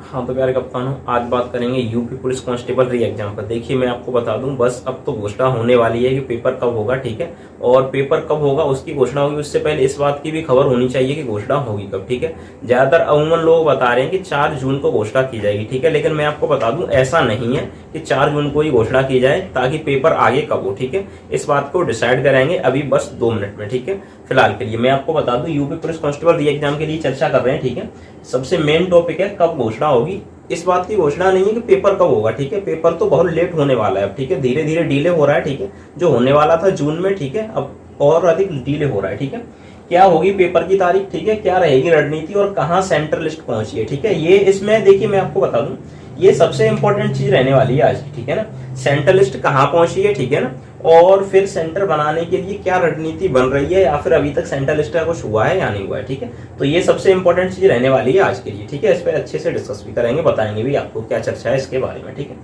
हाँ तो प्यारे कप्तानों, आज बात करेंगे यूपी पुलिस कांस्टेबल री एग्जाम पर। देखिए मैं आपको बता दूं, बस अब तो घोषणा होने वाली है कि पेपर कब होगा, ठीक है। और पेपर कब होगा उसकी घोषणा होगी, उससे पहले इस बात की भी खबर होनी चाहिए कि घोषणा होगी कब, ठीक है। ज्यादातर अमूमन लोग बता रहे हैं कि 4 जून को घोषणा की जाएगी, ठीक है। लेकिन मैं आपको बता दूं ऐसा नहीं है कि 4 जून को ही घोषणा की जाए, ताकि पेपर आगे कब हो, ठीक है। इस बात को डिसाइड करेंगे अभी बस 2 मिनट में, ठीक है। फिलहाल के लिए मैं आपको बता दूं, यूपी पुलिस कांस्टेबल री एग्जाम के लिए चर्चा कर रहे हैं, ठीक है। सबसे मेन टॉपिक है कब घोषणा होगी। इस बात की घोषणा नहीं है कि पेपर कब होगा, ठीक है। पेपर तो बहुत लेट होने वाला है अब, ठीक है। धीरे धीरे डिले हो रहा है, ठीक है। जो होने वाला था जून में, ठीक है, अब और अधिक डिले हो रहा है, ठीक है। क्या होगी पेपर की तारीख, ठीक है, क्या रहेगी रणनीति और कहाँ सेंटर लिस्ट पहुंची है, ठीक है। ये इसमें देखिए मैं आपको बता दूं, ये सबसे इंपॉर्टेंट चीज रहने वाली है आज की, ठीक है ना। सेंटर लिस्ट कहाँ पहुंची है, ठीक है ना, और फिर सेंटर बनाने के लिए क्या रणनीति बन रही है, या फिर अभी तक सेंटर लिस्ट का कुछ हुआ है या नहीं हुआ है, ठीक है। तो ये सबसे इंपॉर्टेंट चीज रहने वाली है आज के लिए, ठीक है। इस पर अच्छे से डिस्कस भी करेंगे, बताएंगे भी आपको क्या चर्चा है इसके बारे में, ठीक है।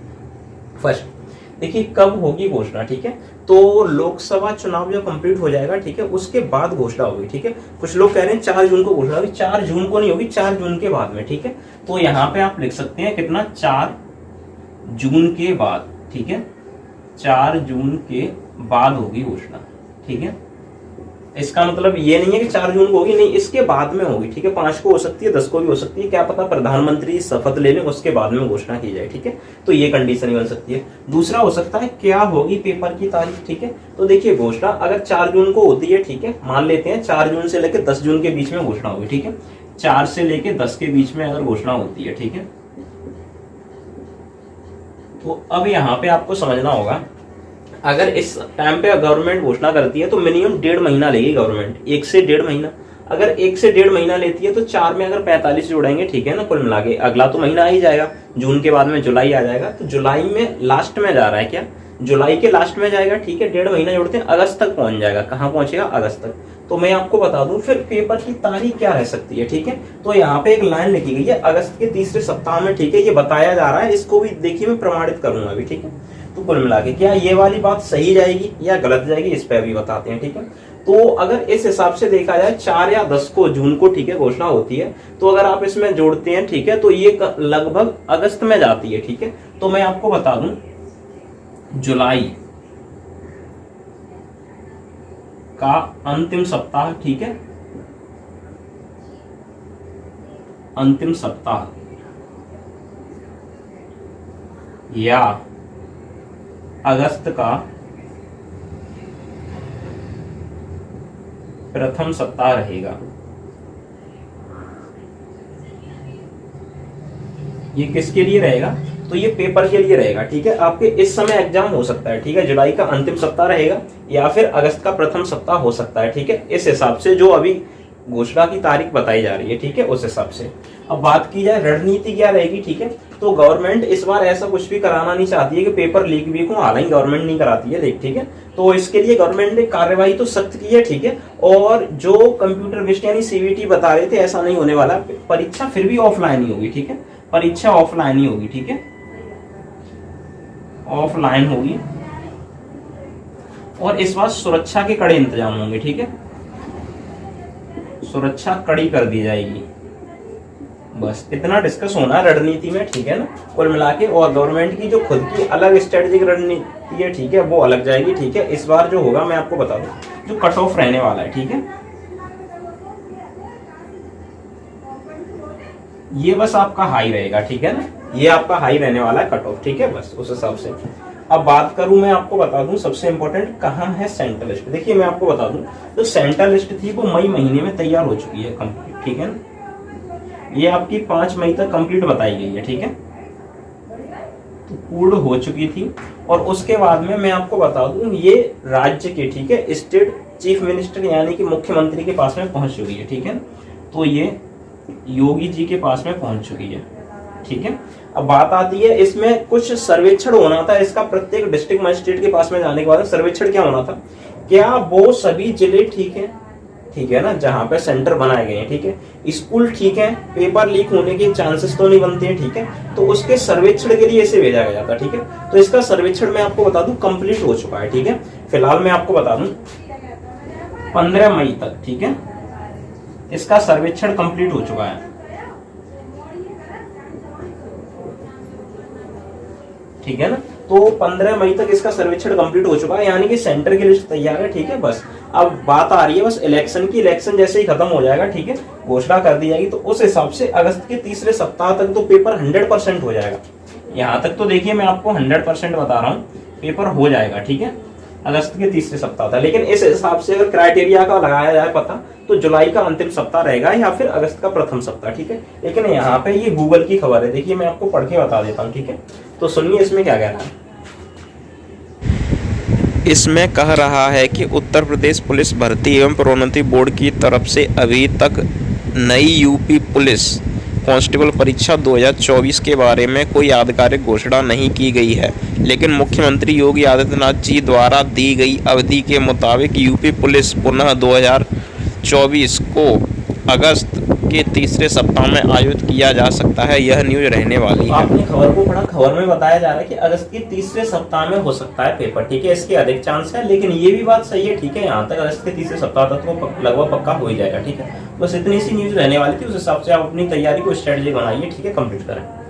फर्स्ट देखिए कब होगी घोषणा, ठीक है। तो लोकसभा चुनाव जब कंप्लीट हो जाएगा, ठीक है, उसके बाद घोषणा होगी, ठीक है। कुछ लोग कह रहे हैं 4 जून को घोषणा होगी, 4 जून को नहीं होगी, 4 जून के बाद में, ठीक है। तो यहाँ पे आप लिख सकते हैं कितना, 4 जून के बाद, ठीक है। 4 जून के बाद होगी घोषणा, ठीक है। इसका मतलब ये नहीं है कि 4 जून को होगी, नहीं, इसके बाद में होगी, ठीक है। 5 को हो सकती है, 10 को भी हो सकती है, क्या पता प्रधानमंत्री शपथ ले लें उसके बाद में घोषणा की जाए, ठीक है। तो ये कंडीशन ही बन सकती है। दूसरा हो सकता है क्या होगी पेपर की तारीख, ठीक है। तो देखिए घोषणा अगर 4 जून को होती है, ठीक है, मान लेते हैं 4 जून से लेकर 10 जून के बीच में घोषणा होगी, ठीक है। 4 से लेकर 10 के बीच में अगर घोषणा होती है, ठीक है, तो अब यहाँ पे आपको समझना होगा, अगर इस टाइम पे गवर्नमेंट घोषणा करती है तो मिनिमम 1.5 महीना लेगी गवर्नमेंट, 1 से 1.5 महीना। अगर 1 से 1.5 महीना लेती है तो 4 में अगर 45 जोड़ेंगे, ठीक है ना, कुल मिला के अगला तो महीना आ ही जाएगा। जून के बाद में जुलाई आ जाएगा, तो जुलाई में लास्ट में जा रहा है क्या, जुलाई के लास्ट में जाएगा, ठीक है। 1.5 महीना जोड़ते हैं, अगस्त तक पहुंच जाएगा। कहाँ पहुंचेगा, अगस्त तक। तो मैं आपको बता दूं फिर पेपर की तारीख क्या रह सकती है, ठीक है। तो यहाँ पे एक लाइन लिखी गई है, अगस्त के तीसरे सप्ताह में, ठीक है, ये बताया जा रहा है। इसको भी देखिए मैं प्रमाणित करूंगा अभी, ठीक है। तो कुल मिला के क्या ये वाली बात सही जाएगी या गलत जाएगी, इस पे अभी बताते हैं, ठीक है। तो अगर इस हिसाब से देखा जाए 4 या 10 को जून को, ठीक है, घोषणा होती है, तो अगर आप इसमें जोड़ते हैं, ठीक है, तो ये लगभग अगस्त में जाती है, ठीक है। तो मैं आपको बता दूं जुलाई का अंतिम सप्ताह, ठीक है, अंतिम सप्ताह या अगस्त का प्रथम सप्ताह रहेगा। ये किसके लिए रहेगा, तो ये पेपर के लिए रहेगा, ठीक है। आपके इस समय एग्जाम हो सकता है, ठीक है, जुलाई का अंतिम सप्ताह रहेगा या फिर अगस्त का प्रथम सप्ताह हो सकता है, ठीक है। इस हिसाब से जो अभी घोषणा की तारीख बताई जा रही है, ठीक है, उस हिसाब से। अब बात की जाए रणनीति क्या रहेगी, ठीक है। तो गवर्नमेंट इस बार ऐसा कुछ भी कराना नहीं चाहती है कि पेपर लीक वीक हो, हालांकि गवर्नमेंट नहीं कराती है लीक, ठीक है। तो इसके लिए गवर्नमेंट ने कार्यवाही तो सख्त की है, ठीक है। और जो कंप्यूटर बेस्ड यानी सीबीटी बता रहे थे ऐसा नहीं होने वाला, परीक्षा फिर भी ऑफलाइन ही होगी, ठीक है। परीक्षा ऑफलाइन ही होगी, ठीक है, ऑफलाइन होगी। और इस बार सुरक्षा के कड़े इंतजाम होंगे, ठीक है, सुरक्षा कड़ी कर दी जाएगी। बस इतना डिस्कस होना रणनीति में, ठीक है ना, कुल मिला के। और गवर्नमेंट की जो खुद की अलग स्ट्रेटेजिक रणनीति है, ठीक है, वो अलग जाएगी, ठीक है। इस बार जो होगा मैं आपको बता दूं, जो कट ऑफ रहने वाला है, ठीक है, ये बस आपका हाई रहेगा, ठीक है ना, ये आपका हाई रहने वाला है कट ऑफ, ठीक है, बस उस हिसाब से। अब बात करूं मैं आपको बता दूं सबसे इंपॉर्टेंट कहां है सेंटर लिस्ट। देखिए मैं आपको बता दूं, जो सेंटर लिस्ट थी वो मई महीने में तैयार हो चुकी है कंप्लीट, ठीक है ना। ये आपकी 5 मई तक कंप्लीट बताई गई है, ठीक है, तो पूर्ण हो चुकी थी। और उसके बाद में मैं आपको बता दूं ये राज्य के, ठीक है, स्टेट चीफ मिनिस्टर यानी कि मुख्यमंत्री के पास में पहुंच चुकी है, ठीक है। तो ये योगी जी के पास में पहुंच चुकी है, ठीक है। अब बात आती है इसमें कुछ सर्वेक्षण होना था इसका, प्रत्येक डिस्ट्रिक्ट मजिस्ट्रेट के पास में जाने के बाद सर्वेक्षण क्या होना था, क्या वो सभी जिले ठीक है, ठीक है ना, जहां पे सेंटर बनाए गए हैं, ठीक है, स्कूल ठीक है, पेपर लीक होने के चांसेस तो नहीं बनते हैं, ठीक है। तो उसके सर्वेक्षण के लिए इसे भेजा गया था, ठीक है। तो इसका सर्वेक्षण मैं आपको बता दूं कंप्लीट हो चुका है, ठीक है। फिलहाल मैं आपको बता दूं 15 मई तक, ठीक है, इसका सर्वेक्षण कंप्लीट हो चुका है। ठीक है ना। तो 15 मई तक इसका सर्वेक्षण कंप्लीट हो चुका है, यानी कि सेंटर की लिस्ट तैयार है, ठीक है। बस अब बात आ रही है बस इलेक्शन की। इलेक्शन जैसे ही खत्म हो जाएगा, ठीक है, घोषणा कर दी जाएगी, तो उस हिसाब से अगस्त के तीसरे सप्ताह तक तो पेपर 100% हो जाएगा। यहाँ तक तो देखिए मैं आपको 100% बता रहा हूँ, पेपर हो जाएगा, ठीक है, अगस्त के तीसरे सप्ताह था। लेकिन इस हिसाब से अगर क्राइटेरिया का लगाया जाए पता, तो जुलाई का अंतिम सप्ताह रहेगा या फिर अगस्त का प्रथम सप्ताह, ठीक है। लेकिन यहाँ पे ये गूगल की खबर है, देखिए मैं आपको पढ़ के बता देता हूँ, ठीक है। तो सुनिए इसमें क्या कह रहा है। इसमें कह रहा है कि उत्तर प्रदेश पुलिस भर्ती एवं प्रोन्नति बोर्ड की तरफ से अभी तक नई यूपी पुलिस कांस्टेबल परीक्षा 2024 के बारे में कोई आधिकारिक घोषणा नहीं की गई है, लेकिन मुख्यमंत्री योगी आदित्यनाथ जी द्वारा दी गई अवधि के मुताबिक यूपी पुलिस पुनः 2024 को अगस्त के तीसरे सप्ताह में आयोजित किया जा सकता है। यह न्यूज रहने वाली है। आपने खबर को पढ़ा, खबर में बताया जा रहा है कि अगस्त के तीसरे सप्ताह में हो सकता है पेपर, ठीक है, इसके अधिक चांस है। लेकिन ये भी बात सही है, ठीक है, यहाँ तक अगस्त के तीसरे सप्ताह तक तो लगभग पक्का हो ही जाएगा, ठीक है। बस इतनी सी न्यूज रहने वाली थी, उस हिसाब से आप अपनी तैयारी को स्ट्रेटजी बनाइए, ठीक है, कंप्लीट करें।